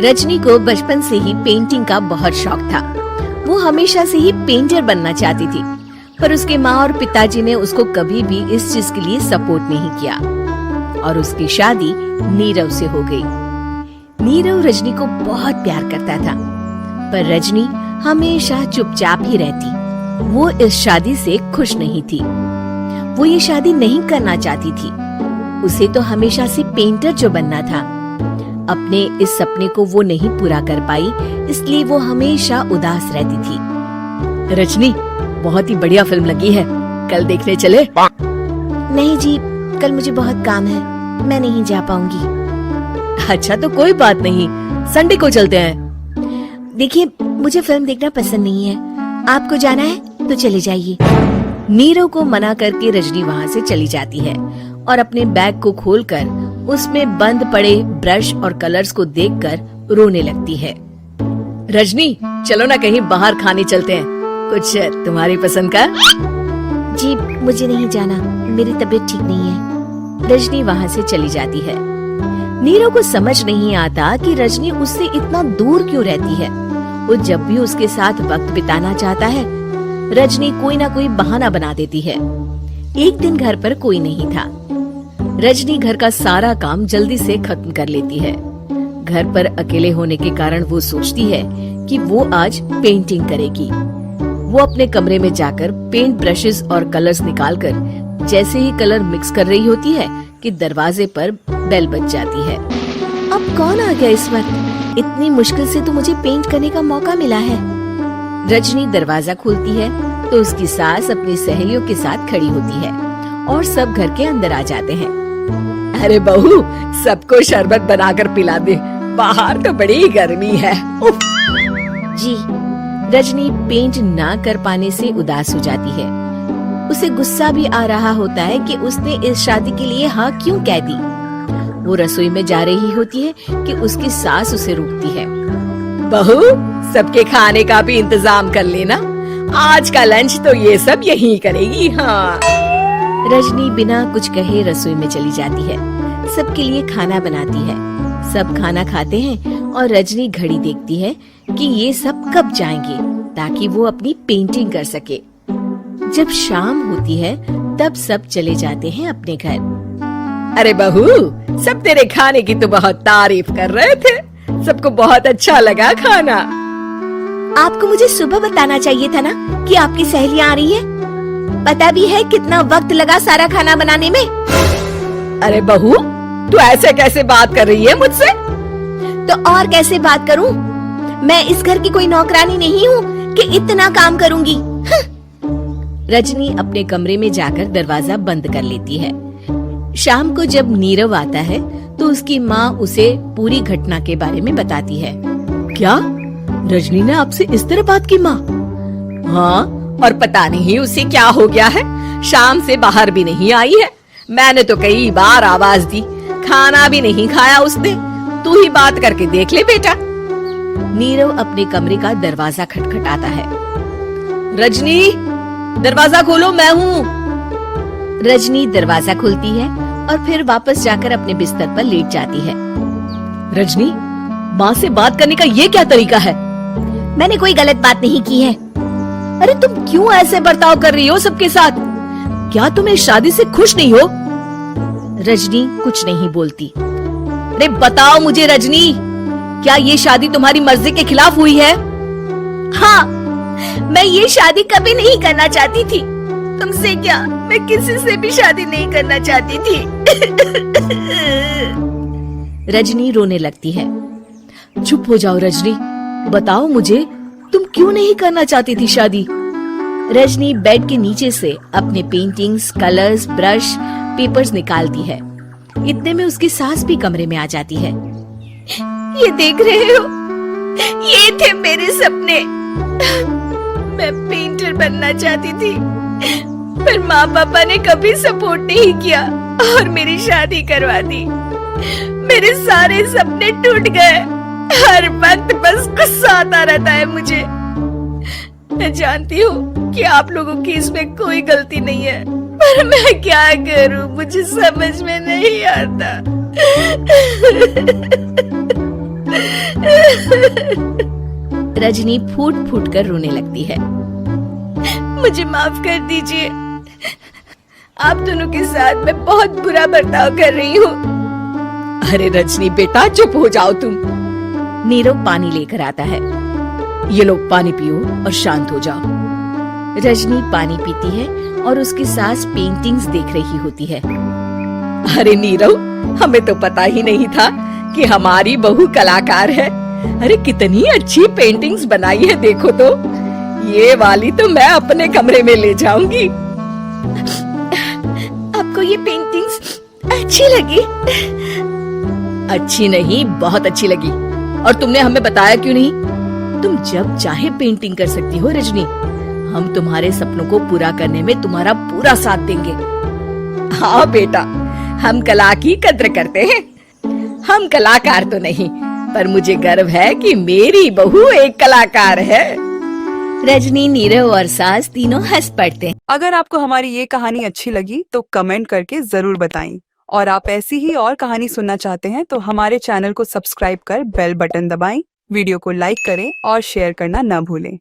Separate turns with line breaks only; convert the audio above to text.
रजनी को बचपन से ही पेंटिंग का बहुत शौक था। वो हमेशा से ही पेंटर बनना चाहती थी, पर उसके माँ और पिताजी ने उसको कभी भी इस चीज के लिए सपोर्ट नहीं किया और उसकी शादी नीरव से हो गई। नीरव रजनी को बहुत प्यार करता था, पर रजनी हमेशा चुपचाप ही रहती। वो इस शादी से खुश नहीं थी। वो ये शादी नहीं करना चाहती थी। उसे तो हमेशा से पेंटर जो बनना था। अपने इस सपने को वो नहीं पूरा कर पाई, इसलिए वो हमेशा उदास रहती थी। रजनी, बहुत ही बढ़िया फिल्म लगी है, कल देखने चले?
नहीं जी, कल मुझे बहुत काम है, मैं नहीं जा पाऊंगी।
अच्छा तो कोई बात नहीं, संडे को चलते हैं।
देखिए, मुझे फिल्म देखना पसंद नहीं है। आपको जाना है तो चले जाइए।
नीरव को मना करके रजनी वहाँ से चली जाती है और अपने बैग को खोलकर उसमें बंद पड़े ब्रश और कलर्स को देखकर रोने लगती है। रजनी, चलो ना कहीं बाहर खाने चलते हैं, कुछ तुम्हारी पसंद का।
जी, मुझे नहीं जाना, मेरी तबीयत ठीक नहीं है।
रजनी वहाँ से चली जाती है। नीरव को समझ नहीं आता कि रजनी उससे इतना दूर क्यों रहती है। वो जब भी उसके साथ वक्त बिताना चाहता है, रजनी कोई ना कोई बहाना बना देती है। एक दिन घर पर कोई नहीं था। रजनी घर का सारा काम जल्दी से खत्म कर लेती है। घर पर अकेले होने के कारण वो सोचती है कि वो आज पेंटिंग करेगी। वो अपने कमरे में जाकर पेंट ब्रशेस और कलर्स निकालकर जैसे ही कलर मिक्स कर रही होती है कि दरवाजे पर बेल बज जाती है।
अब कौन आ गया इस वक्त? इतनी मुश्किल से तो मुझे पेंट करने का मौका मिला है।
रजनी दरवाजा खोलती है तो उसकी सास अपनी सहेलियों के साथ खड़ी होती है और सब घर के अंदर आ जाते हैं। अरे बहू, सबको शरबत बनाकर पिला दे, बाहर तो बड़ी गर्मी है। उफ।
जी।
रजनी पेंट ना कर पाने से उदास हो जाती है। उसे गुस्सा भी आ रहा होता है कि उसने इस शादी के लिए हाँ क्यों कह दी। वो रसोई में जा रही होती है कि उसकी सास उसे रोकती है। बहू, सबके खाने का भी इंतजाम कर लेना, आज का लंच तो ये सब यही करेगी। हाँ। रजनी बिना कुछ कहे रसोई में चली जाती है। सबके लिए खाना बनाती है। सब खाना खाते हैं और रजनी घड़ी देखती है कि ये सब कब जाएंगे ताकि वो अपनी पेंटिंग कर सके। जब शाम होती है तब सब चले जाते हैं अपने घर। अरे बहू, सब तेरे खाने की तो बहुत तारीफ कर रहे थे, सबको बहुत अच्छा लगा खाना।
आपको मुझे सुबह बताना चाहिए था ना कि आपकी सहेलियां आ रही है। पता भी है कितना वक्त लगा सारा खाना बनाने में।
अरे बहू, तू ऐसे कैसे बात कर रही है मुझसे?
तो और कैसे बात करूं? मैं इस घर की कोई नौकरानी नहीं हूँ कि इतना काम करूंगी।
रजनी अपने कमरे में जाकर दरवाजा बंद कर लेती है। शाम को जब नीरव आता है तो उसकी माँ उसे पूरी घटना के बारे में बताती है। क्या रजनी ने आपसे इस तरह बात की माँ? हाँ, और पता नहीं उसे क्या हो गया है, शाम से बाहर भी नहीं आई है। मैंने तो कई बार आवाज दी, खाना भी नहीं खाया उसने। तू ही बात करके देख ले बेटा। नीरव अपने कमरे का दरवाजा खटखटाता है। रजनी, दरवाजा खोलो, मैं हूँ। रजनी दरवाजा खोलती है और फिर वापस जाकर अपने बिस्तर पर लेट जाती है। रजनी, माँ से बात करने का ये क्या तरीका है?
मैंने कोई गलत बात नहीं की है।
अरे तुम क्यों ऐसे बर्ताव कर रही हो सबके साथ? क्या तुम इस शादी से खुश नहीं हो? रजनी कुछ नहीं बोलती। अरे बताओ मुझे रजनी, क्या ये शादी तुम्हारी मर्जी के खिलाफ हुई है?
हाँ, मैं ये शादी कभी नहीं करना चाहती थी। तुमसे क्या, मैं किसी से भी शादी नहीं करना चाहती थी।
रजनी रोने लगती है। चुप हो जाओ रजनी, बताओ मुझे, तुम क्यों नहीं करना चाहती थी शादी? रजनी बेड के नीचे से अपने पेंटिंग्स, कलर्स, ब्रश, पेपर्स निकालती है। इतने में उसकी सास भी कमरे में आ जाती है।
ये देख रहे हो, ये थे मेरे सपने। मैं पेंटर बनना चाहती थी, पर माँ पापा ने कभी सपोर्ट नहीं किया और मेरी शादी करवा दी। मेरे सारे सपने टूट गए। हर वक्त बस गुस्सा आता रहता है मुझे। मैं जानती हूँ कि आप लोगों की इसमें कोई गलती नहीं है, पर मैं क्या करूँ, मुझे समझ में नहीं आता।
रजनी फूट फूट कर रोने लगती है।
मुझे माफ कर दीजिए, आप दोनों के साथ मैं बहुत बुरा बर्ताव कर रही हूँ।
अरे रजनी बेटा चुप हो जाओ तुम। नीरव पानी लेकर आता है। ये लो पानी पियो और शांत हो जाओ। रजनी पानी पीती है और उसकी सास पेंटिंग्स देख रही होती है। अरे नीरव, हमें तो पता ही नहीं था कि हमारी बहू कलाकार है। अरे कितनी अच्छी पेंटिंग्स बनाई है, देखो तो। ये वाली तो मैं अपने कमरे में ले जाऊंगी।
आपको ये पेंटिंग्स अच्छी लगी?
अच्छी नहीं, बहुत अच्छी लगी। और तुमने हमें बताया क्यों नहीं? तुम जब चाहे पेंटिंग कर सकती हो रजनी। हम तुम्हारे सपनों को पूरा करने में तुम्हारा पूरा साथ देंगे। हाँ बेटा, हम कला की कद्र करते हैं। हम कलाकार तो नहीं, पर मुझे गर्व है कि मेरी बहू एक कलाकार है। रजनी, नीरव और सास तीनों हंस पड़ते हैं।
अगर आपको हमारी ये कहानी अच्छी लगी तो कमेंट करके जरूर बताएं। और आप ऐसी ही और कहानी सुनना चाहते हैं तो हमारे चैनल को सब्सक्राइब कर बेल बटन दबाएं, वीडियो को लाइक करें और शेयर करना न भूलें।